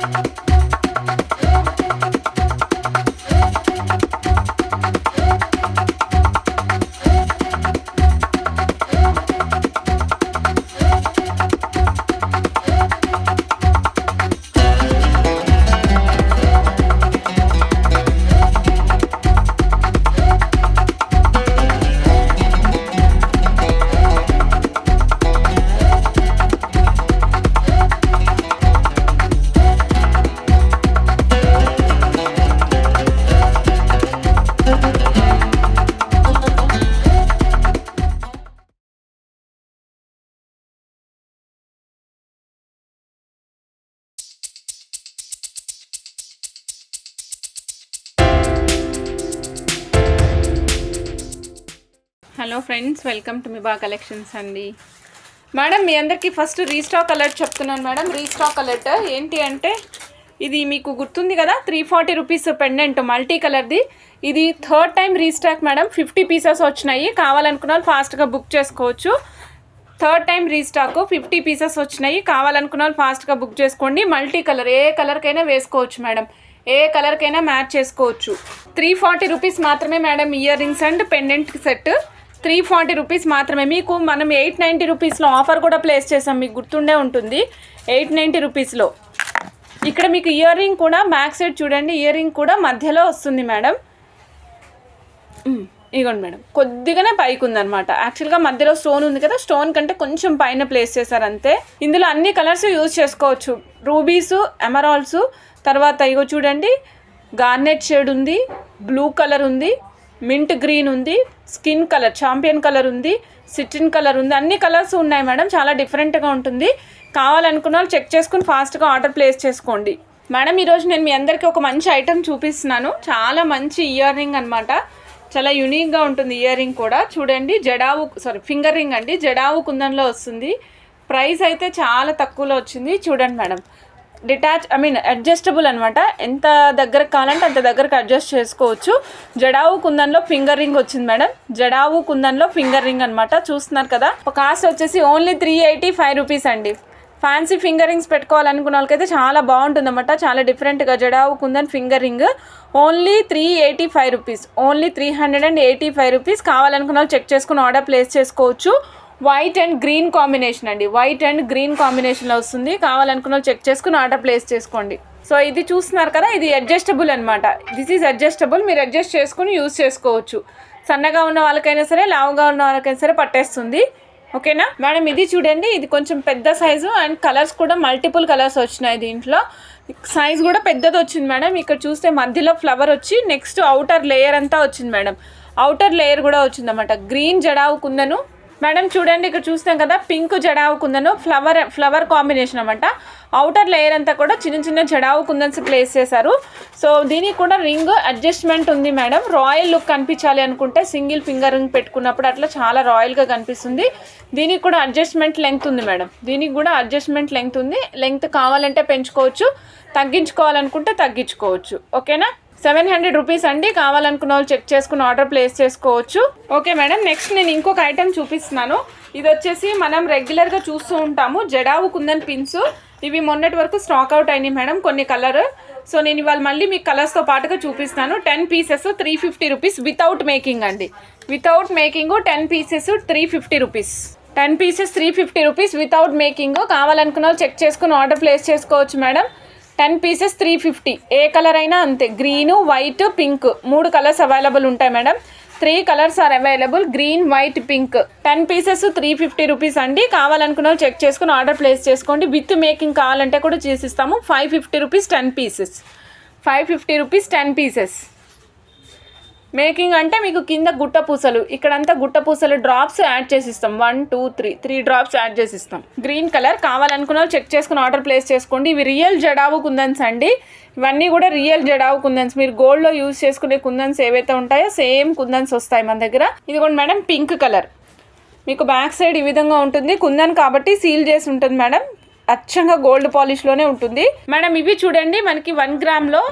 Hello friends, welcome to Miba collections అండి. Madam మీ అందరికీ ఫస్ట్ రీస్టాక్ అలర్ట్ చెప్తున్నాను మేడం. రీస్టాక్ అలర్ట్ ఏంటి అంటే, ఇది మీకు గుర్తుంది కదా, 340 రూపీస్ పెండెంట్ మల్టీ కలర్ది. ఇది third time restock madam. 50 pieces వచ్చినాయి. కావాలనుకున్న వాళ్ళు ఫాస్ట్గా బుక్ చేసుకోవచ్చు. థర్డ్ టైం రీస్టాక్ 50 పీసెస్ వచ్చినాయి. కావాలనుకున్న వాళ్ళు ఫాస్ట్గా బుక్ చేసుకోండి. మల్టీ కలర్, ఏ కలర్కైనా వేసుకోవచ్చు మేడం, ఏ కలర్కైనా మ్యాచ్ చేసుకోవచ్చు. 340 రూపీస్ మాత్రమే madam. Ear rings and pendant set 340 rupees మాత్రమే. మీకు మనం 890 రూపీస్లో ఆఫర్ కూడా ప్లేస్ చేసాం, మీకు గుర్తుండే ఉంటుంది. 890 రూపీస్లో ఇక్కడ మీకు ఇయర్ రింగ్ కూడా బ్యాక్ సైడ్ చూడండి, ఇయర్ రింగ్ కూడా మధ్యలో వస్తుంది మేడం. ఇదిగోండి మేడం, కొద్దిగానే పైకి ఉందన్నమాట. యాక్చువల్గా మధ్యలో స్టోన్ ఉంది కదా, స్టోన్ కంటే కొంచెం పైన ప్లేస్ చేశారు అంతే. ఇందులో అన్ని కలర్స్ యూజ్ చేసుకోవచ్చు. రూబీసు, ఎమరాల్డ్స్, తర్వాత ఇగో చూడండి గార్నెట్ షేడ్ ఉంది, బ్లూ కలర్ ఉంది, మింట్ గ్రీన్ ఉంది, స్కిన్ కలర్ చాంపియన్ కలర్ ఉంది, సిట్రిన్ కలర్ ఉంది. అన్ని కలర్స్ ఉన్నాయి మేడం. చాలా డిఫరెంట్గా ఉంటుంది. కావాలనుకున్న వాళ్ళు చెక్ చేసుకుని ఫాస్ట్గా ఆర్డర్ ప్లేస్ చేసుకోండి మేడం. ఈరోజు నేను మీ అందరికీ ఒక మంచి ఐటెం చూపిస్తున్నాను. చాలా మంచి ఇయర్ రింగ్ అనమాట. చాలా యూనిక్గా ఉంటుంది ఇయర్ రింగ్ కూడా. చూడండి, ఫింగర్ రింగ్ అండి, జడావు కుందన్లో వస్తుంది. ప్రైస్ అయితే చాలా తక్కువలో వచ్చింది. చూడండి మేడం, అడ్జస్టబుల్ అనమాట. ఎంత దగ్గరకు కావాలంటే అంత దగ్గరకు అడ్జస్ట్ చేసుకోవచ్చు. జడావు కుందన్లో ఫింగర్ రింగ్ వచ్చింది మేడం. జడావు కుందన్లో ఫింగర్ రింగ్ అనమాట. చూస్తున్నారు కదా, కాస్ట్ వచ్చేసి ఓన్లీ 385 రూపీస్ అండి. ఫ్యాన్సీ ఫింగర్ రింగ్స్ పెట్టుకోవాలనుకున్న వాళ్ళకైతే చాలా బాగుంటుంది అనమాట. చాలా డిఫరెంట్గా jadau kundan finger ring only 385 rupees, only 385 rupees. కావాలనుకున్న వాళ్ళు చెక్ చేసుకుని ఆర్డర్ ప్లేస్ చేసుకోవచ్చు. వైట్ అండ్ గ్రీన్ కాంబినేషన్ అండి, వైట్ అండ్ గ్రీన్ కాంబినేషన్లో వస్తుంది. కావాలనుకున్న వాళ్ళు చెక్ చేసుకుని ఆర్డర్ ప్లేస్ చేసుకోండి. సో ఇది చూస్తున్నారు కదా, ఇది అడ్జస్టబుల్ అనమాట. This is adjustable. మీరు అడ్జస్ట్ చేసుకుని యూజ్ చేసుకోవచ్చు. సన్నగా ఉన్న వాళ్ళకైనా సరే, లావుగా ఉన్న వాళ్ళకైనా సరే పట్టేస్తుంది. ఓకేనా మేడం. ఇది చూడండి, ఇది కొంచెం పెద్ద సైజు అండ్ కలర్స్ కూడా మల్టిపుల్ కలర్స్ వచ్చినాయి. దీంట్లో సైజ్ కూడా పెద్దది వచ్చింది మేడం. ఇక్కడ చూస్తే మధ్యలో ఫ్లవర్ వచ్చి నెక్స్ట్ అవుటర్ లేయర్ అంతా వచ్చింది మేడం. అవుటర్ లేయర్ కూడా వచ్చిందన్నమాట. Green jadau కుందను madam. చూడండి, ఇక్కడ చూస్తాం కదా, పింక్ జడావు కుందను ఫ్లవర్ కాంబినేషన్ అనమాట. అవుటర్ లేయర్ అంతా కూడా చిన్న చిన్న జడావు కుందన్స్ ప్లేస్ చేశారు. సో దీనికి కూడా రింగ్ అడ్జస్ట్మెంట్ ఉంది మేడం. రాయల్ లుక్ కనిపించాలి అనుకుంటే సింగిల్ ఫింగర్ రింగ్ పెట్టుకున్నప్పుడు అట్లా చాలా రాయల్గా కనిపిస్తుంది. దీనికి కూడా అడ్జస్ట్మెంట్ లెంగ్త్ ఉంది మేడం. దీనికి కూడా అడ్జస్ట్మెంట్ లెంగ్త్ ఉంది. లెంగ్త్ కావాలంటే పెంచుకోవచ్చు, తగ్గించుకోవాలనుకుంటే తగ్గించుకోవచ్చు. ఓకేనా. 700 రూపీస్ అండి. కావాలనుకున్న వాళ్ళు చెక్ చేసుకుని ఆర్డర్ ప్లేస్ చేసుకోవచ్చు. Okay madam. నెక్స్ట్ నేను ఇంకొక ఐటెం చూపిస్తున్నాను. ఇది వచ్చేసి మనం రెగ్యులర్గా చూస్తూ ఉంటాము, జడావు కుందన్ పిన్స్. ఇవి మొన్నటి వరకు స్టాక్ అవుట్ అయినాయి మేడం, కొన్ని కలర్. సో నేను ఇవాళ మళ్ళీ మీకు కలర్స్తో పాటుగా చూపిస్తాను. 10 పీసెస్ 350 రూపీస్ వితౌట్ మేకింగ్ అండి. Without making 10 pieces 350 rupees. 10 pieces 350 rupees without making. కావాలనుకున్న వాళ్ళు చెక్ చేసుకుని ఆర్డర్ ప్లేస్ చేసుకోవచ్చు మేడం. 10 పీసెస్ 350. ఏ కలర్ అయినా అంతే. Green, white, pink 3 colours available ఉంటాయి madam. 3 colours are available, green, white, pink. 10 pieces 350 rupees అండి. కావాలనుకున్న వాళ్ళు చెక్ చేసుకుని ఆర్డర్ ప్లేస్ చేసుకోండి. విత్ మేకింగ్ కావాలంటే కూడా చేసిస్తాము. 550 rupees 10 pieces. 550 rupees 10 pieces. Making అంటే మీకు కింద గుట్ట పూసలు, ఇక్కడంతా గుట్ట పూసలు డ్రాప్స్ యాడ్ చేసిస్తాం. 1 2 3 డ్రాప్స్ యాడ్ చేసిస్తాం. Green colour. కావాలనుకున్న వాళ్ళు చెక్ చేసుకుని ఆర్డర్ ప్లేస్ చేసుకోండి. ఇవి రియల్ జడావు కుందన్స్ అండి. ఇవన్నీ కూడా రియల్ జడావు కుందన్స్. మీరు గోల్డ్లో యూజ్ చేసుకునే కుందన్స్ ఏవైతే ఉంటాయో సేమ్ కుందన్స్ వస్తాయి మన దగ్గర. ఇదిగోండి మేడం, పింక్ కలర్. మీకు బ్యాక్ సైడ్ ఈ విధంగా ఉంటుంది. కుందన్ కాబట్టి సీల్ చేసి ఉంటుంది మేడం. అచ్చంగా గోల్డ్ పాలిష్లోనే ఉంటుంది మేడం. ఇవి చూడండి, మనకి 1 గ్రామ్లో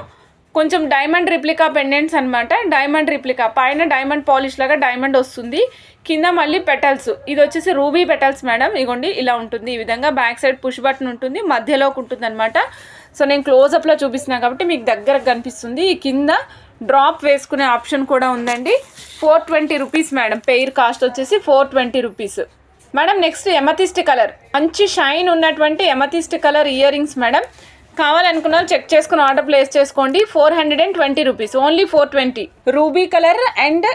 కొంచెం డైమండ్ రిప్లికా పెండెంట్స్ అనమాట. డైమండ్ రిప్లికా, పైన డైమండ్ పాలిష్ లాగా డైమండ్ వస్తుంది, కింద మళ్ళీ పెటల్స్. ఇది వచ్చేసి రూబీ పెటల్స్ మేడం. ఇగోండి ఇలా ఉంటుంది. ఈ విధంగా బ్యాక్ సైడ్ పుష్ బటన్ ఉంటుంది, మధ్యలోకి ఉంటుంది అనమాట. సో నేను క్లోజప్లో చూపిస్తున్నాను కాబట్టి మీకు దగ్గరకు కనిపిస్తుంది. ఈ కింద డ్రాప్ వేసుకునే ఆప్షన్ కూడా ఉందండి. 420 రూపీస్ మేడం. పెయిర్ కాస్ట్ వచ్చేసి 420 rupees madam. Next amethyst colour, మంచి షైన్ ఉన్నటువంటి amethyst colour ear rings madam. కావాలనుకున్న చెక్ చేసుకుని ఆర్డర్ ప్లేస్ చేసుకోండి. 420 rupees, only 420. Ruby colour and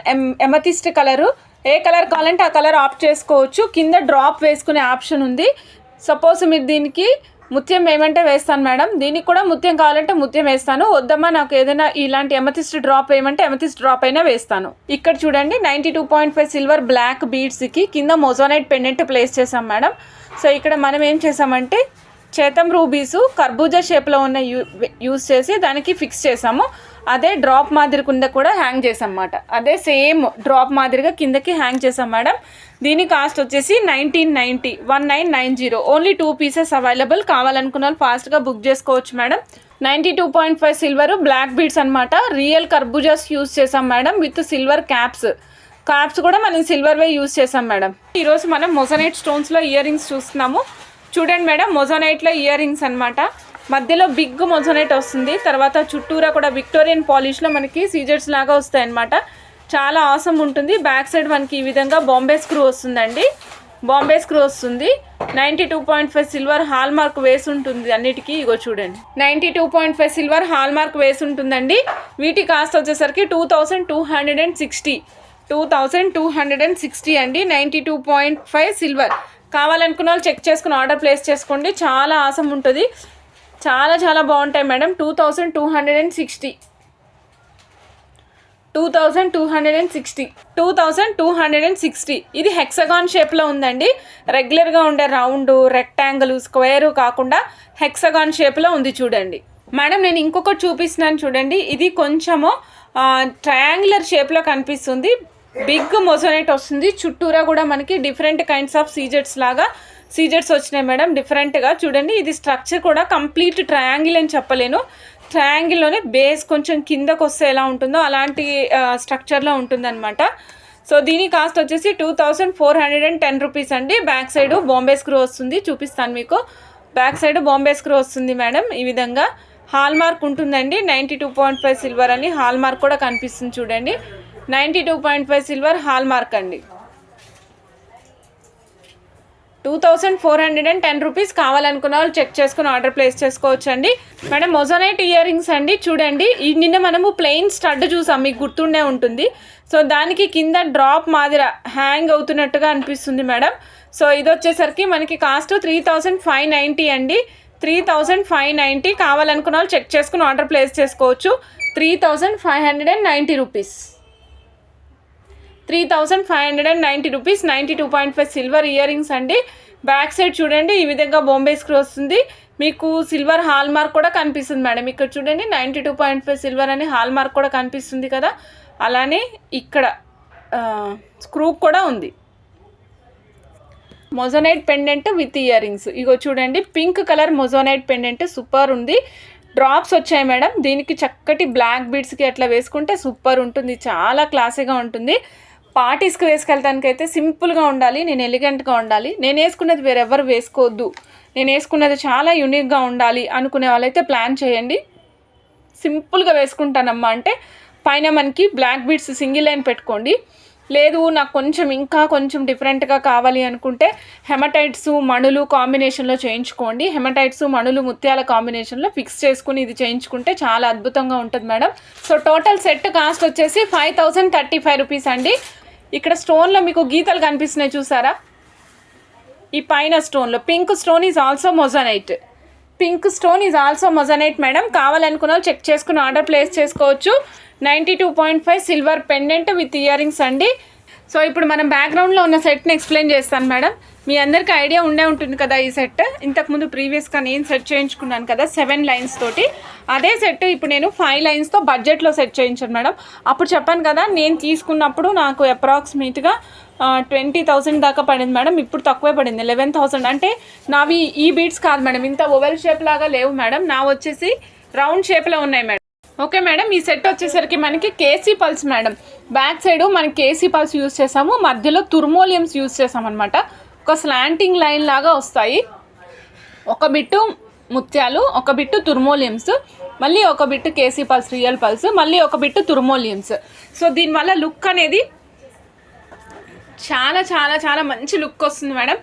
amethyst colour, A colour కావాలంటే ఆ కలర్ ఆప్ట్ చేసుకోవచ్చు. కింద డ్రాప్ వేసుకునే ఆప్షన్ ఉంది. సపోజ్ మీరు దీనికి ముత్యం వేయమంటే వేస్తాను మేడం, దీనికి కూడా ముత్యం కావాలంటే ముత్యం వేస్తాను. వద్దమ్మా నాకు ఏదైనా ఇలాంటి ఎమతిస్ట్ డ్రాప్ వేయమంటే ఎమతిస్ట్ డ్రాప్ అయినా వేస్తాను. ఇక్కడ చూడండి 92.5 సిల్వర్ బ్లాక్ బీడ్స్కి కింద మొజోనైట్ పెండెంట్ ప్లేస్ చేసాం మేడం. సో ఇక్కడ మనం ఏం చేసామంటే చేతం రూబీసు కర్బూజా షేప్లో ఉన్న యూస్ చేసి దానికి ఫిక్స్ చేసాము. అదే డ్రాప్ మాదిరి కింద కూడా హ్యాంగ్ చేసాం అన్నమాట. అదే సేమ్ డ్రాప్ మాదిరిగా కిందకి హ్యాంగ్ చేసాం మేడం. దీని కాస్ట్ వచ్చేసి 1990 ఓన్లీ 2 పీసెస్ అవైలబుల్. కావాలనుకున్న వాళ్ళు ఫాస్ట్గా బుక్ చేసుకోవచ్చు మేడం. 92.5 సిల్వర్ బ్లాక్ బీడ్స్ అనమాట. రియల్ కర్బూజాస్ యూస్ చేసాం మేడం విత్ సిల్వర్ క్యాప్స్ కూడా మనం సిల్వర్వే యూస్ చేసాం మేడం. ఈరోజు మనం మొజోనైట్ స్టోన్స్లో ఇయర్ రింగ్స్ చూస్తున్నాము. చూడండి మేడం, మొజోనైట్లో ఇయర్ రింగ్స్ అనమాట. మధ్యలో బిగ్ మొజోనైట్ వస్తుంది. తర్వాత చుట్టూరా కూడా విక్టోరియన్ పాలిష్లో మనకి సీజర్స్ లాగా వస్తాయి అనమాట. చాలా ఆసమ్ ఉంటుంది. బ్యాక్ సైడ్ మనకి ఈ విధంగా బాంబే స్క్రూ వస్తుందండి. బాంబే స్క్రూ వస్తుంది. 92.5 సిల్వర్ హాల్ మార్క్ వేసి ఉంటుంది అన్నిటికీ. ఇగో చూడండి 92.5 సిల్వర్ హాల్ మార్క్ వేసి ఉంటుందండి. వీటి కాస్ట్ వచ్చేసరికి 2260 అండి. 92.5 సిల్వర్. కావాలనుకున్న వాళ్ళు చెక్ చేసుకుని ఆర్డర్ ప్లేస్ చేసుకోండి. చాలా ఆసమ్ ఉంటుంది, చాలా చాలా బాగుంటాయి మేడం. 2260 ఇది హెక్సగాన్ షేప్లో ఉందండి. రెగ్యులర్గా ఉండే రౌండ్, రెక్టాంగిల్, స్క్వేర్ కాకుండా హెక్సగాన్ షేప్లో ఉంది చూడండి మేడం. నేను ఇంకొకటి చూపిస్తున్నాను చూడండి. ఇది కొంచెము ట్రయాంగులర్ షేప్లో కనిపిస్తుంది. బిగ్ మొజోనైట్ వస్తుంది. చుట్టూరా కూడా మనకి డిఫరెంట్ కైండ్స్ ఆఫ్ సీజర్స్ వచ్చినాయి మేడం డిఫరెంట్గా. చూడండి ఇది స్ట్రక్చర్ కూడా కంప్లీట్ ట్రయాంగిల్ అని చెప్పలేను. ట్రయాంగిల్లోనే బేస్ కొంచెం కిందకు వస్తే ఎలా ఉంటుందో అలాంటి స్ట్రక్చర్లో ఉంటుందన్నమాట. సో దీని కాస్ట్ వచ్చేసి 2410 రూపీస్ అండి. బ్యాక్ సైడ్ బాంబే స్క్రూ వస్తుంది, చూపిస్తాను మీకు. బ్యాక్ సైడ్ బాంబే స్క్రూ వస్తుంది మేడం. ఈ విధంగా హాల్ మార్క్ ఉంటుందండి. 92.5 సిల్వర్ అని హాల్ మార్క్ కూడా కనిపిస్తుంది చూడండి. 92.5 సిల్వర్ హాల్ మార్క్ అండి. 2410 రూపీస్. కావాలనుకున్న వాళ్ళు చెక్ చేసుకుని ఆర్డర్ ప్లేస్ చేసుకోవచ్చు అండి మేడం. మొజోనైట్ ఇయర్ రింగ్స్ అండి. చూడండి నిన్న మనము ప్లెయిన్ స్టడ్ చూసాం, మీకు గుర్తుండే ఉంటుంది. సో దానికి కింద డ్రాప్ మాదిరి హ్యాంగ్ అవుతున్నట్టుగా అనిపిస్తుంది మేడం. సో ఇది వచ్చేసరికి మనకి కాస్ట్ 3590 అండి. 3590. కావాలనుకున్న వాళ్ళు చెక్ చేసుకుని ఆర్డర్ ప్లేస్ చేసుకోవచ్చు. 3590 rupees. 3590 rupees. 92.5 silver year rings అండి. బ్యాక్ సైడ్ చూడండి ఈ విధంగా బాంబే స్క్రూ వస్తుంది. మీకు సిల్వర్ హాల్ మార్క్ కూడా కనిపిస్తుంది మేడం. ఇక్కడ చూడండి 92.5 సిల్వర్ అని హాల్ మార్క్ కూడా కనిపిస్తుంది కదా. అలానే ఇక్కడ స్క్రూ కూడా ఉంది. Moissanite pendant with ear rings. ఇగో చూడండి pink colour moissanite pendant super ఉంది. డ్రాప్స్ వచ్చాయి మేడం. దీనికి చక్కటి బ్లాక్ బీడ్స్కి అట్లా వేసుకుంటే సూపర్ ఉంటుంది, చాలా క్లాసీగా ఉంటుంది. పార్టీస్కి వేసుకెళ్ళడానికి అయితే సింపుల్గా ఉండాలి, నేను ఎలిగెంట్గా ఉండాలి, నేను వేసుకున్నది వేరెవరు వేసుకోవద్దు, నేను వేసుకున్నది చాలా యూనిక్గా ఉండాలి అనుకునే వాళ్ళైతే ప్లాన్ చేయండి. సింపుల్గా వేసుకుంటానమ్మా అంటే పైన మనకి బ్లాక్ బీడ్స్ సింగిల్ లైన్ పెట్టుకోండి. లేదు నాకు ఇంకా కొంచెం డిఫరెంట్గా కావాలి అనుకుంటే హెమటైట్స్ మణులు కాంబినేషన్లో చేయించుకోండి. హెమటైట్స్ మణులు ముత్యాల కాంబినేషన్లో ఫిక్స్ చేసుకుని ఇది చేయించుకుంటే చాలా అద్భుతంగా ఉంటుంది madam. So total set cost వచ్చేసి 5035 రూపీస్ అండి. ఇక్కడ స్టోన్లో మీకు గీతలు కనిపిస్తున్నాయి చూసారా, ఈ పైన స్టోన్లో pink stone is also moissanite madam. కావాలనుకున్న వాళ్ళు చెక్ చేసుకుని ఆర్డర్ ప్లేస్ చేసుకోవచ్చు. 92.5 silver pendant with ear rings అండి. సో ఇప్పుడు మనం బ్యాక్గ్రౌండ్లో ఉన్న సెట్ని ఎక్స్ప్లెయిన్ చేస్తాను మేడం. మీ అందరికీ ఐడియా ఉంటుంది కదా ఈ సెట్. ఇంతకుముందు ప్రీవియస్గా నేను సెట్ చేయించుకున్నాను కదా 7 లైన్స్ తోటి. అదే సెట్ ఇప్పుడు నేను 5 లైన్స్తో బడ్జెట్లో సెట్ చేయించాను మేడం. అప్పుడు చెప్పాను కదా నేను తీసుకున్నప్పుడు నాకు అప్రాక్సిమేట్గా 20,000 దాకా పడింది మేడం. ఇప్పుడు తక్కువే పడింది 11,000. అంటే నావి ఈ బీడ్స్ కాదు మేడం, ఇంత ఓవెల్ షేప్ లాగా లేవు మేడం, నా వచ్చేసి రౌండ్ షేప్లో ఉన్నాయి మేడం. ఓకే మేడం, ఈ సెట్ వచ్చేసరికి మనకి KC pulse madam. Back side మనకి కేసీ పల్స్ యూస్ చేసాము, మధ్యలో తుర్మోలియమ్స్ యూస్ చేసాం అనమాట. ఒక స్లాంటింగ్ లైన్ లాగా వస్తాయి. ఒక బిట్టు ముత్యాలు, ఒక బిట్టు తుర్మోలియమ్స్, మళ్ళీ ఒక bit KC pulse real pulse, మళ్ళీ ఒక బిట్టు తుర్మోలియమ్స్. సో దీనివల్ల లుక్ అనేది చాలా చాలా చాలా మంచి లుక్ వస్తుంది మేడం.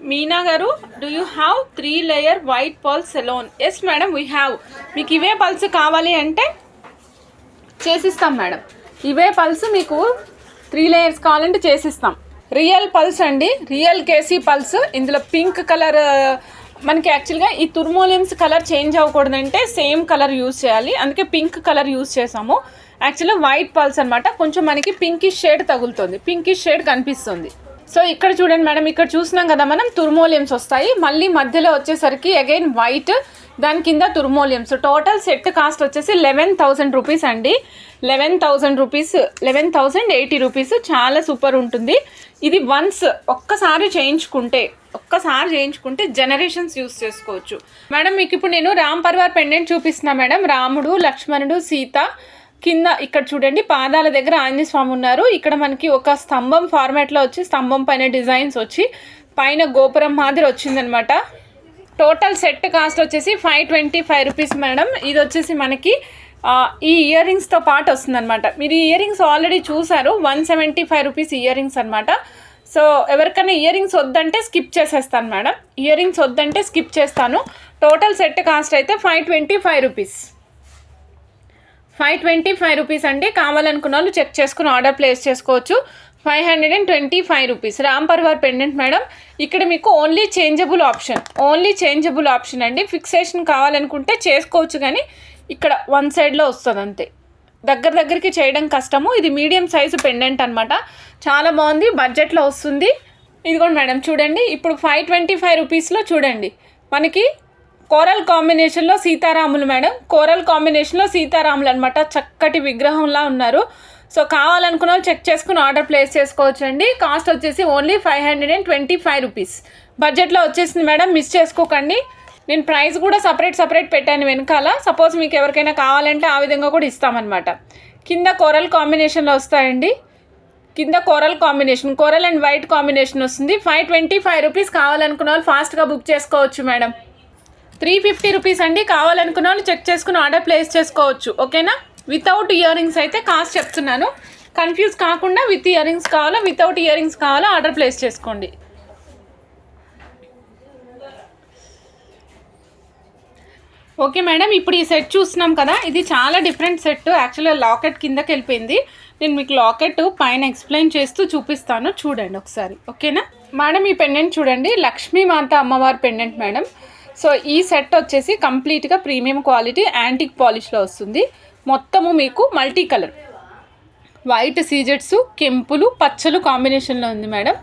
మీనా గారు, do you have 3 layer white pearls Ceylon? Yes madam, we have. మీకు ఇవే పల్స్ కావాలి అంటే చేసిస్తాం మేడం. ఇవే పల్స్ మీకు 3 లేయర్స్ కావాలంటే చేసిస్తాం. రియల్ పల్స్ అండి, రియల్ కేసీ పల్స్. ఇందులో పింక్ కలర్ మనకి యాక్చువల్గా ఈ తుర్మోలియమ్స్ కలర్ చేంజ్ అవ్వకూడదంటే సేమ్ కలర్ యూజ్ చేయాలి, అందుకే పింక్ కలర్ యూజ్ చేసాము. యాక్చువల్గా వైట్ పల్స్ అనమాట, కొంచెం మనకి పింకిష్ షేడ్ తగులుతుంది, పింకిష్ షేడ్ కనిపిస్తుంది. సో ఇక్కడ చూడండి మేడం, ఇక్కడ చూసినాం కదా మనం తుర్మోలియమ్స్ వస్తాయి, మళ్ళీ మధ్యలో వచ్చేసరికి అగైన్ వైట్, దాని కింద తుర్మోలియమ్స్. టోటల్ సెట్ కాస్ట్ వచ్చేసి 11,000 రూపీస్ అండి. 11,000 రూపీస్, 11,080 రూపీస్. చాలా సూపర్ ఉంటుంది ఇది. వన్స్ ఒక్కసారి చేయించుకుంటే జనరేషన్స్ యూస్ చేసుకోవచ్చు మేడం. మీకు ఇప్పుడు నేను రామ్ పర్వార్ పెండెంట్ చూపిస్తున్నా మేడం. రాముడు, లక్ష్మణుడు, సీత, కింద ఇక్కడ చూడండి పాదాల దగ్గర ఆంజనేయ స్వామి ఉన్నారు. ఇక్కడ మనకి ఒక స్తంభం ఫార్మాట్లో వచ్చి, స్తంభం పైన డిజైన్స్ వచ్చి, పైన గోపురం మాదిరి వచ్చిందనమాట. టోటల్ సెట్ కాస్ట్ వచ్చేసి 525 రూపీస్ మేడం. ఇది వచ్చేసి మనకి ఈ ఇయర్ రింగ్స్తో పాటు వస్తుందన్నమాట. మీరు ఈ ఇయర్ రింగ్స్ ఆల్రెడీ చూసారు, 175 రూపీస్ ఇయర్ రింగ్స్ అనమాట. సో ఎవరికైనా ఇయర్ రింగ్స్ వద్దంటే స్కిప్ చేసేస్తాను మేడం, ఇయర్ రింగ్స్ వద్దంటే స్కిప్ చేస్తాను. టోటల్ సెట్ కాస్ట్ అయితే 525 రూపీస్. 525 రూపీస్ అండి. కావాలనుకున్న వాళ్ళు చెక్ చేసుకుని ఆర్డర్ ప్లేస్ చేసుకోవచ్చు. 525 rupees Ram Parivar pendant madam. ఇక్కడ మీకు ఓన్లీ చేంజబుల్ ఆప్షన్ అండి. ఫిక్సేషన్ కావాలనుకుంటే చేసుకోవచ్చు, కానీ ఇక్కడ వన్ సైడ్లో వస్తుంది అంతే, దగ్గరికి చేయడం కష్టము. ఇది మీడియం సైజు పెండెంట్ అనమాట, చాలా బాగుంది, బడ్జెట్లో వస్తుంది. ఇదిగోండి మేడం చూడండి, ఇప్పుడు 525 రూపీస్లో చూడండి మనకి కోరల్ కాంబినేషన్లో సీతారాములు మేడం. కోరల్ కాంబినేషన్లో సీతారాములు అనమాట, చక్కటి విగ్రహంలా ఉన్నారు. సో కావాలనుకున్న వాళ్ళు చెక్ చేసుకుని ఆర్డర్ ప్లేస్ చేసుకోవచ్చు అండి. కాస్ట్ వచ్చేసి ఓన్లీ 525 రూపీస్ బడ్జెట్లో వచ్చేసింది మేడం, మిస్ చేసుకోకండి. నేను ప్రైస్ కూడా సపరేట్ పెట్టాను వెనకాల, సపోజ్ మీకు ఎవరికైనా కావాలంటే ఆ విధంగా కూడా ఇస్తామన్నమాట. కింద కోరల్ కాంబినేషన్లో వస్తాయండి, కింద కోరల్ అండ్ వైట్ కాంబినేషన్ వస్తుంది. 525 రూపీస్. కావాలనుకున్న వాళ్ళు ఫాస్ట్గా బుక్ చేసుకోవచ్చు మేడం. 350 రూపీస్ అండి. కావాలనుకున్న వాళ్ళు చెక్ చేసుకుని ఆర్డర్ ప్లేస్ చేసుకోవచ్చు, ఓకేనా. వితౌట్ ఇయర్ రింగ్స్ అయితే కాస్ట్ చెప్తున్నాను, కన్ఫ్యూజ్ కాకుండా విత్ ఇయర్ రింగ్స్ కావాలో వితౌట్ ఇయర్ రింగ్స్ కావాలో ఆర్డర్ ప్లేస్ చేసుకోండి. ఓకే మేడం, ఇప్పుడు ఈ సెట్ చూస్తున్నాం కదా, ఇది చాలా డిఫరెంట్ సెట్. యాక్చువల్గా లాకెట్ కిందకి వెళ్ళిపోయింది. నేను మీకు లాకెట్ పైన ఎక్స్ప్లెయిన్ చేస్తూ చూపిస్తాను, చూడండి ఒకసారి, ఓకేనా మేడం. ఈ పెండెంట్ చూడండి, లక్ష్మీమాత అమ్మవారి పెండెంట్ మేడం. సో ఈ సెట్ వచ్చేసి కంప్లీట్గా ప్రీమియం క్వాలిటీ యాంటిక్ పాలిష్లో వస్తుంది. మొత్తము మీకు మల్టీ కలర్ వైట్ సీజెట్స్, కెంపులు, పచ్చలు కాంబినేషన్లో ఉంది మేడం.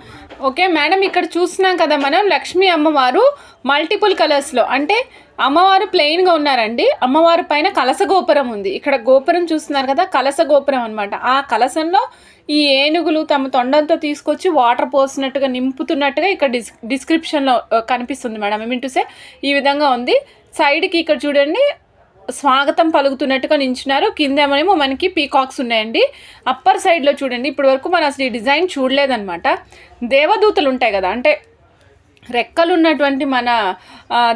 ఓకే మేడం, ఇక్కడ చూస్తున్నాం కదా మనం లక్ష్మీ అమ్మవారు మల్టిపుల్ కలర్స్లో, అంటే అమ్మవారు ప్లెయిన్గా ఉన్నారండి, అమ్మవారి పైన కలస గోపురం ఉంది. ఇక్కడ గోపురం చూస్తున్నారు కదా, కలస గోపురం అనమాట. ఆ కలసంలో ఈ ఏనుగులు తమ తొండంతో తీసుకొచ్చి వాటర్ పోసినట్టుగా నింపుతున్నట్టుగా ఇక్కడ డిస్క్రిప్షన్లో కనిపిస్తుంది మేడం. ఏమింటూసే ఈ విధంగా ఉంది. సైడ్కి ఇక్కడ చూడండి స్వాగతం పలుకుతున్నట్టుగా నించున్నారు. కిందేమో మనకి పీకాక్స్ ఉన్నాయండి. అప్పర్ సైడ్లో చూడండి, ఇప్పటి వరకు మనం అసలు ఈ డిజైన్ చూడలేదన్నమాట. దేవదూతలు ఉంటాయి కదా, అంటే రెక్కలు ఉన్నటువంటి మన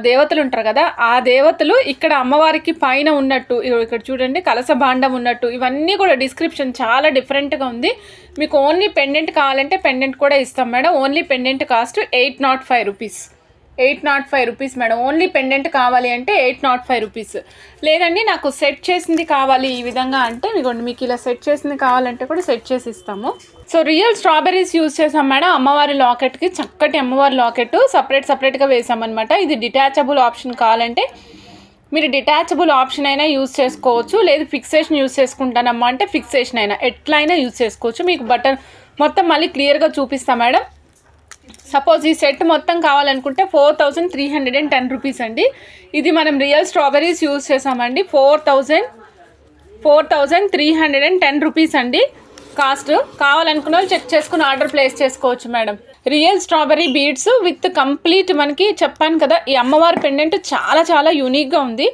దేవతలు ఉంటారు కదా, ఆ దేవతలు ఇక్కడ అమ్మవారికి పైన ఉన్నట్టు, ఇక్కడ చూడండి కలస భాండం ఉన్నట్టు, ఇవన్నీ కూడా డిస్క్రిప్షన్ చాలా డిఫరెంట్గా ఉంది. మీకు ఓన్లీ పెండెంట్ కావాలంటే పెండెంట్ కూడా ఇస్తాం madam. Only pendant cost 805 rupees. 805 rupees madam. Only pendant కావాలి అంటే 805 రూపీస్. లేదండి నాకు సెట్ చేసింది కావాలి ఈ విధంగా అంటే ఇదిగోండి, మీకు ఇలా సెట్ చేసింది కావాలంటే కూడా సెట్ చేసి ఇస్తాము. సో రియల్ స్ట్రాబెర్రీస్ యూజ్ చేసాం మేడం. అమ్మవారి లాకెట్కి చక్కటి అమ్మవారి లాకెట్ సపరేట్గా వేసామన్నమాట. ఇది డిటాచబుల్ ఆప్షన్ కావాలంటే మీరు డిటాచబుల్ ఆప్షన్ అయినా యూజ్ చేసుకోవచ్చు, లేదు ఫిక్సేషన్ యూజ్ చేసుకుంటానమ్మా అంటే ఫిక్సేషన్ అయినా ఎట్లయినా యూజ్ చేసుకోవచ్చు. మీకు బటన్ మొత్తం మళ్ళీ క్లియర్గా చూపిస్తాం మేడం. సపోజ్ ఈ సెట్ మొత్తం కావాలనుకుంటే 4,310 రూపీస్ అండి. ఇది మనం రియల్ స్ట్రాబెర్రీస్ యూజ్ చేసామండి. 4,310 రూపీస్ అండి కాస్ట్. కావాలనుకున్న వాళ్ళు చెక్ చేసుకుని ఆర్డర్ ప్లేస్ చేసుకోవచ్చు madam. Real strawberry beads with complete మనకి చెప్పాను కదా, ఈ అమ్మవారి పెండెంట్ చాలా చాలా యూనిక్గా ఉంది,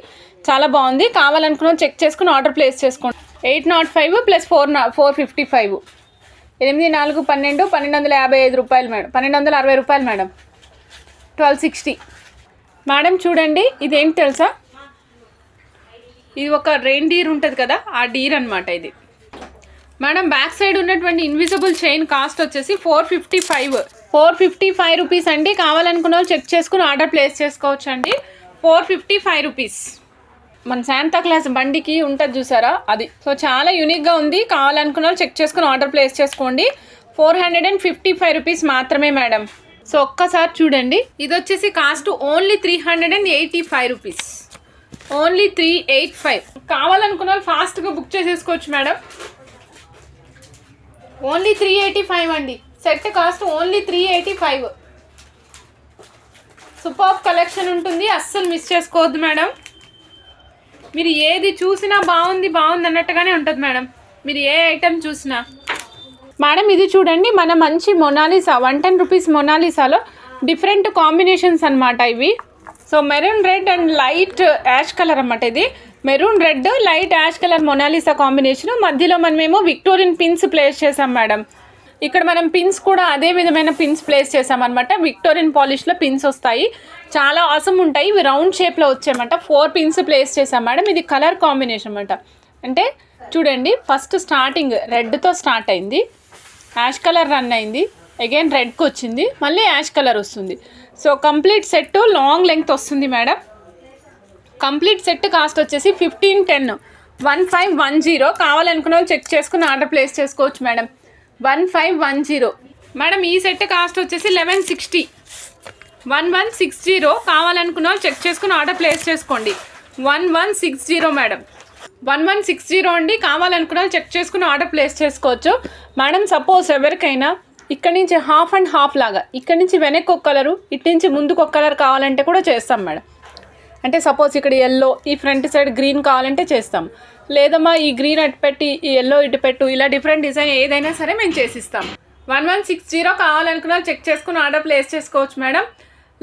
చాలా బాగుంది. కావాలనుకున్న వాళ్ళు చెక్ చేసుకుని ఆర్డర్ ప్లేస్ చేసుకోండి. 805 ప్లస్ 455 8, 4, 12, 1,255 రూపాయలు మేడం. 1,260 రూపాయలు మేడం. 1260 మేడం చూడండి, ఇదేంటి తెలుసా, ఇది ఒక రెయిన్ డీర్ ఉంటుంది కదా, ఆ డీర్ అనమాట ఇది. మేడం బ్యాక్ సైడ్ ఉన్నటువంటి ఇన్విజిబుల్ చైన్ కాస్ట్ వచ్చేసి 455 రూపీస్ అండి. కావాలనుకున్న వాళ్ళు చెక్ చేసుకుని ఆర్డర్ ప్లేస్ చేసుకోవచ్చు అండి. 455 రూపీస్. మన శాంతా క్లాస్ బండికి ఉంటుంది చూసారా, అది. సో చాలా యూనిక్గా ఉంది. కావాలనుకున్న వాళ్ళు చెక్ చేసుకుని ఆర్డర్ ప్లేస్ చేసుకోండి. 455 రూపీస్ మాత్రమే మేడం. సో ఒక్కసారి చూడండి, ఇది వచ్చేసి కాస్ట్ ఓన్లీ 385 రూపీస్. ఓన్లీ 385. కావాలనుకున్న వాళ్ళు ఫాస్ట్గా బుక్ చేసేసుకోవచ్చు మేడం. ఓన్లీ 385 అండి. Set cost only 385. Super collection ఉంటుంది, అస్సలు మిస్ చేసుకోవద్దు మేడం. మీరు ఏది చూసినా బాగుంది అన్నట్టుగానే ఉంటుంది మేడం, మీరు ఏ ఐటెం చూసినా. మేడం ఇది చూడండి, మన మంచి మొనాలిసా 110 రూపీస్ మొనాలిసాలో డిఫరెంట్ కాంబినేషన్స్ అనమాట ఇవి. So maroon red and light ash colour అన్నమాట. ఇది maroon red light ash colour Mona Lisa combination. మధ్యలో మనమేమో విక్టోరియన్ పిన్స్ ప్లేస్ చేసాం మేడం. ఇక్కడ మనం పిన్స్ కూడా అదే విధమైన పిన్స్ ప్లేస్ చేసామన్నమాట. విక్టోరియన్ పాలిష్లో పిన్స్ వస్తాయి, చాలా ఆసమ్ ఉంటాయి. ఇవి రౌండ్ షేప్లో వచ్చాయన్నమాట. 4 పిన్స్ ప్లేస్ చేసాం మేడం. ఇది కలర్ కాంబినేషన్ అన్నమాట. అంటే చూడండి, ఫస్ట్ స్టార్టింగ్ రెడ్తో స్టార్ట్ అయింది, యాష్ కలర్ రన్ అయింది, అగైన్ రెడ్కి వచ్చింది, మళ్ళీ యాష్ కలర్ వస్తుంది. So complete set long length వస్తుంది మేడం. కంప్లీట్ సెట్ కాస్ట్ వచ్చేసి 1510. కావాలనుకున్న వాళ్ళు చెక్ చేసుకుని ఆర్డర్ ప్లేస్ చేసుకోవచ్చు మేడం. 1510 మేడం. ఈ సెట్ కాస్ట్ వచ్చేసి 1160. కావాలనుకున్న వాళ్ళు చెక్ చేసుకుని ఆర్డర్ ప్లేస్ చేసుకోండి. 1160 మేడం. 1160 అండి. కావాలనుకున్న వాళ్ళు చెక్ చేసుకుని ఆర్డర్ ప్లేస్ చేసుకోవచ్చు మేడం. సపోజ్ ఎవరికైనా ఇక్కడ నుంచి హాఫ్ అండ్ హాఫ్ లాగా, ఇక్కడ నుంచి వెనక్కి ఒక కలరు, ఇటు నుంచి ముందుకు ఒక కలర్ కావాలంటే కూడా చేస్తాం మేడం. అంటే సపోజ్ ఇక్కడ ఎల్లో, ఈ ఫ్రంట్ సైడ్ గ్రీన్ కావాలంటే చేస్తాం. లేదమ్మా ఈ గ్రీన్ అటు పెట్టి ఈ ఎల్లో ఇటు పెట్టు, ఇలా డిఫరెంట్ డిజైన్ ఏదైనా సరే మేము చేసిస్తాం. 1160 కావాలనుకున్నా చెక్ చేసుకుని ఆర్డర్ ప్లేస్ చేసుకోవచ్చు madam.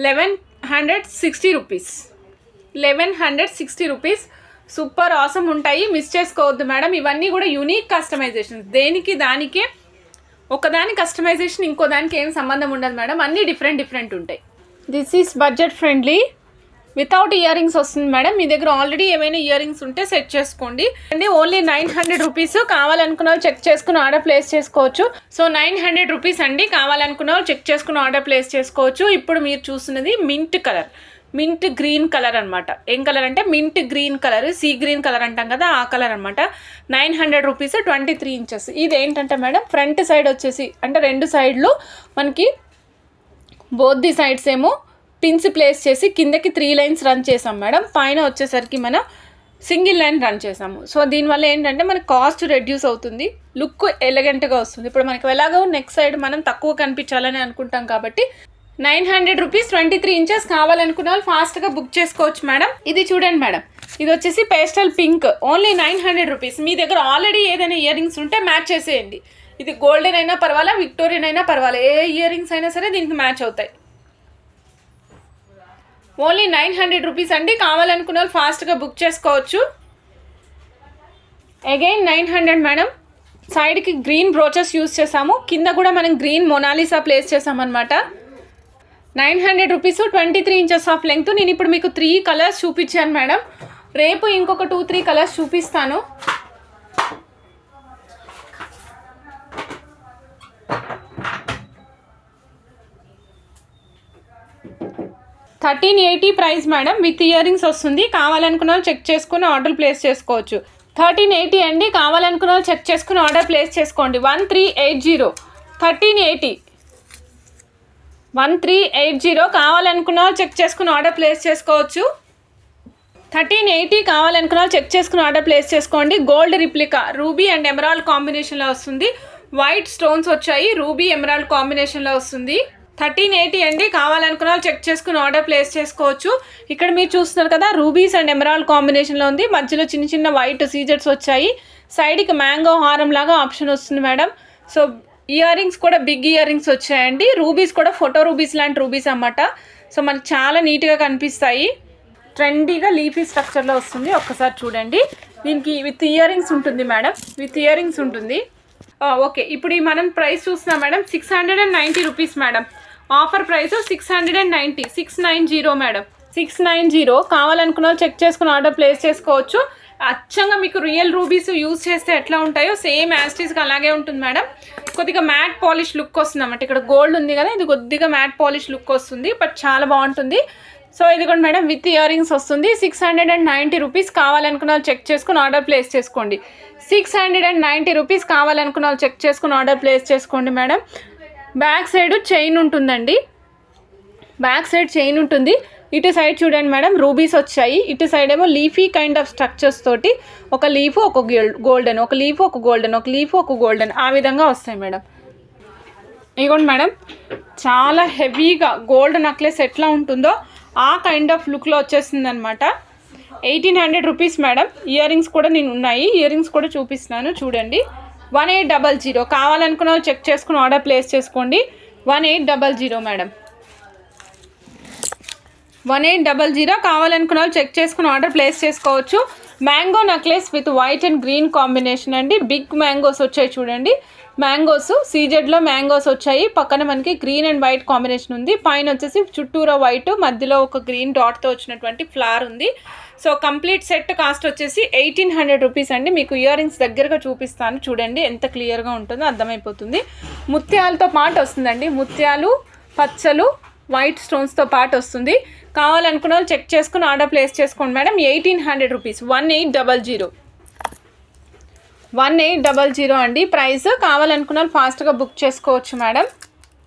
1160 rupees. 1160 rupees. Super awesome ఉంటాయి, మిస్ చేసుకోవద్దు మేడం. ఇవన్నీ కూడా యూనిక్ కస్టమైజేషన్స్. దేనికి దానికే ఒకదాని కస్టమైజేషన్ ఇంకో దానికి ఏం సంబంధం ఉండదు మేడం. అన్నీ డిఫరెంట్ ఉంటాయి. This is budget friendly. Without ear rings వస్తుంది మేడం. మీ దగ్గర ఆల్రెడీ ఏమైనా ఇయర్ రింగ్స్ ఉంటే సెట్ చేసుకోండి అండి. Only 900 rupees. కావాలనుకున్న వాళ్ళు చెక్ చేసుకుని ఆర్డర్ ప్లేస్ చేసుకోవచ్చు. సో 900 రూపీస్ అండి. కావాలనుకున్న వాళ్ళు చెక్ చేసుకుని ఆర్డర్ ప్లేస్ చేసుకోవచ్చు. ఇప్పుడు మీరు చూస్తున్నది mint colour, mint green colour అనమాట. ఏం కలర్ అంటే mint green colour, sea green colour అంటాం కదా, ఆ కలర్ అనమాట. 900 రూపీస్, 23 ఇంచెస్. ఇది ఏంటంటే మేడం, ఫ్రంట్ సైడ్ వచ్చేసి అంటే రెండు సైడ్లు మనకి బోత్ ది సైడ్స్ ఏమో పిన్స్ ప్లేస్ చేసి కిందకి 3 లైన్స్ రన్ చేసాం మేడం. పైన వచ్చేసరికి మనం సింగిల్ లైన్ రన్ చేసాము. సో దీనివల్ల ఏంటంటే మనకి కాస్ట్ రెడ్యూస్ అవుతుంది, లుక్ ఎలిగెంట్గా వస్తుంది. ఇప్పుడు మనకి ఎలాగో నెక్స్ట్ సైడ్ మనం తక్కువ కనిపించాలని అనుకుంటాం కాబట్టి 900 రూపీస్, 23 ఇంచెస్. కావాలనుకున్న వాళ్ళు ఫాస్ట్గా బుక్ చేసుకోవచ్చు మేడం. ఇది చూడండి మేడం, ఇది వచ్చేసి పేస్టల్ పింక్. Only 900 rupees. మీ దగ్గర ఆల్రెడీ ఏదైనా ఇయర్ రింగ్స్ ఉంటే మ్యాచ్ చేసేయండి. ఇది గోల్డెన్ అయినా పర్వాలా, విక్టోరియన్ అయినా పర్వాలా, ఏ ఇయర్ రింగ్స్ అయినా సరే దీనికి మ్యాచ్ అవుతాయి. ఓన్లీ 900 రూపీస్ అండి. కావాలనుకున్న వాళ్ళు ఫాస్ట్గా బుక్ చేసుకోవచ్చు. Again 900 madam. సైడ్కి గ్రీన్ బ్రోచెస్ యూస్ చేసాము, కింద కూడా మనం గ్రీన్ మొనాలిసా ప్లేస్ చేసామన్నమాట. 900 రూపీస్, 23 ఇంచెస్ ఆఫ్ లెంగ్త్. నేను ఇప్పుడు మీకు 3 కలర్స్ చూపించాను మేడం. రేపు ఇంకొక 2-3 కలర్స్ చూపిస్తాను. $1380 price madam. With ear rings వస్తుంది. కావాలనుకున్న వాళ్ళు చెక్ చేసుకుని ఆర్డర్ ప్లేస్ చేసుకోవచ్చు. 1380 అండి. కావాలనుకున్న వాళ్ళు చెక్ చేసుకుని ఆర్డర్ ప్లేస్ చేసుకోండి. 1380. 1380 కావాలనుకున్న వాళ్ళు చెక్ చేసుకుని ఆర్డర్ ప్లేస్ చేసుకోవచ్చు. 1380 కావాలనుకున్న వాళ్ళు చెక్ చేసుకుని ఆర్డర్ ప్లేస్ చేసుకోండి. Gold replica ruby and emerald కాంబినేషన్లో వస్తుంది. వైట్ స్టోన్స్ వచ్చాయి, రూబీ ఎమరాల్డ్ కాంబినేషన్లో వస్తుంది. 1380 అండి. కావాలనుకున్న వాళ్ళు చెక్ చేసుకుని ఆర్డర్ ప్లేస్ చేసుకోవచ్చు. ఇక్కడ మీరు చూస్తున్నారు కదా, రూబీస్ అండ్ ఎమరాల్డ్ కాంబినేషన్లో ఉంది. మధ్యలో చిన్న చిన్న వైట్ సీజర్స్ వచ్చాయి. సైడ్కి మ్యాంగో హారం లాగా ఆప్షన్ వస్తుంది మేడం. సో ఇయర్ రింగ్స్ కూడా బిగ్ ఇయర్ రింగ్స్ వచ్చాయండి. రూబీస్ కూడా ఫోటో రూబీస్ లాంటి రూబీస్ అన్నమాట. సో మనకు చాలా నీట్గా కనిపిస్తాయి. ట్రెండీగా లీఫీ స్ట్రక్చర్లో వస్తుంది. ఒక్కసారి చూడండి. దీనికి విత్ ఇయర్ రింగ్స్ ఉంటుంది మేడం, విత్ ఇయర్ రింగ్స్ ఉంటుంది. ఓకే, ఇప్పుడు మనం ప్రైస్ చూస్తున్నాం madam. 690 rupees madam. Offer price 690, 690 madam. 690 కావాలనుకున్న వాళ్ళు చెక్ చేసుకుని ఆర్డర్ ప్లేస్ చేసుకోవచ్చు. అచ్చంగా మీకు రియల్ రూబీస్ యూజ్ చేస్తే ఎట్లా ఉంటాయో సేమ్ యాస్టీస్గా అలాగే ఉంటుంది మేడం. కొద్దిగా మ్యాట్ పాలిష్ లుక్ వస్తుంది అన్నమాట. ఇక్కడ గోల్డ్ ఉంది కదా, ఇది కొద్దిగా మ్యాట్ పాలిష్ లుక్ వస్తుంది, బట్ చాలా బాగుంటుంది. సో ఇది కూడా మేడం విత్ ఇయర్ రింగ్స్ వస్తుంది. 690 రూపీస్ కావాలనుకున్న వాళ్ళు చెక్ చేసుకుని ఆర్డర్ ప్లేస్ చేసుకోండి. 690 రూపీస్ కావాలనుకున్న వాళ్ళు చెక్ చేసుకుని ఆర్డర్ ప్లేస్ చేసుకోండి మేడం. బ్యాక్ సైడ్ చైన్ ఉంటుందండి, బ్యాక్ సైడ్ చైన్ ఉంటుంది. ఇటు సైడ్ చూడండి మేడం రూబీస్ వచ్చాయి. ఇటు సైడ్ ఏమో లీఫీ కైండ్ ఆఫ్ స్ట్రక్చర్స్ తోటి ఒక లీఫ్ ఒక గోల్డెన్, ఒక లీఫ్ ఒక గోల్డెన్, ఒక లీఫ్ ఒక గోల్డెన్, ఆ విధంగా వస్తాయి మేడం. ఇదిగోండి మేడం, చాలా హెవీగా గోల్డ్ నెక్లెస్ ఎట్లా ఉంటుందో ఆ కైండ్ ఆఫ్ లుక్లో వచ్చేస్తుంది అనమాట. 1800 రూపీస్ మేడం. ఇయర్ రింగ్స్ కూడా నేను ఉన్నాయి, ఇయర్ రింగ్స్ కూడా చూపిస్తున్నాను చూడండి. 1800 కావాలనుకున్న వాళ్ళు చెక్ చేసుకుని ఆర్డర్ ప్లేస్ చేసుకోండి. 1800 మేడం. 1800 కావాలనుకున్న వాళ్ళు చెక్ చేసుకుని ఆర్డర్ ప్లేస్ చేసుకోవచ్చు. Mango necklace with white and green combination అండి. బిగ్ మ్యాంగోస్ వచ్చాయి చూడండి, మ్యాంగోస్ సీజెడ్లో మ్యాంగోస్ వచ్చాయి. పక్కన మనకి గ్రీన్ అండ్ వైట్ కాంబినేషన్ ఉంది. పైన వచ్చేసి చుట్టూరా వైట్, మధ్యలో ఒక గ్రీన్ డాట్తో వచ్చినటువంటి ఫ్లవర్ ఉంది. సో కంప్లీట్ సెట్ కాస్ట్ వచ్చేసి 1800 రూపీస్ అండి. మీకు ఇయర్ రింగ్స్ దగ్గరగా చూపిస్తాను చూడండి, ఎంత క్లియర్గా ఉంటుందో అర్థమైపోతుంది. ముత్యాలతో పాటు వస్తుందండి, ముత్యాలు పచ్చలు వైట్ స్టోన్స్తో పాటు వస్తుంది. కావాలనుకున్న వాళ్ళు చెక్ చేసుకుని ఆర్డర్ ప్లేస్ చేసుకోండి మేడం. 1800 రూపీస్. 1800 అండి ప్రైస్. కావాలనుకున్న వాళ్ళు ఫాస్ట్గా బుక్ చేసుకోవచ్చు మేడం.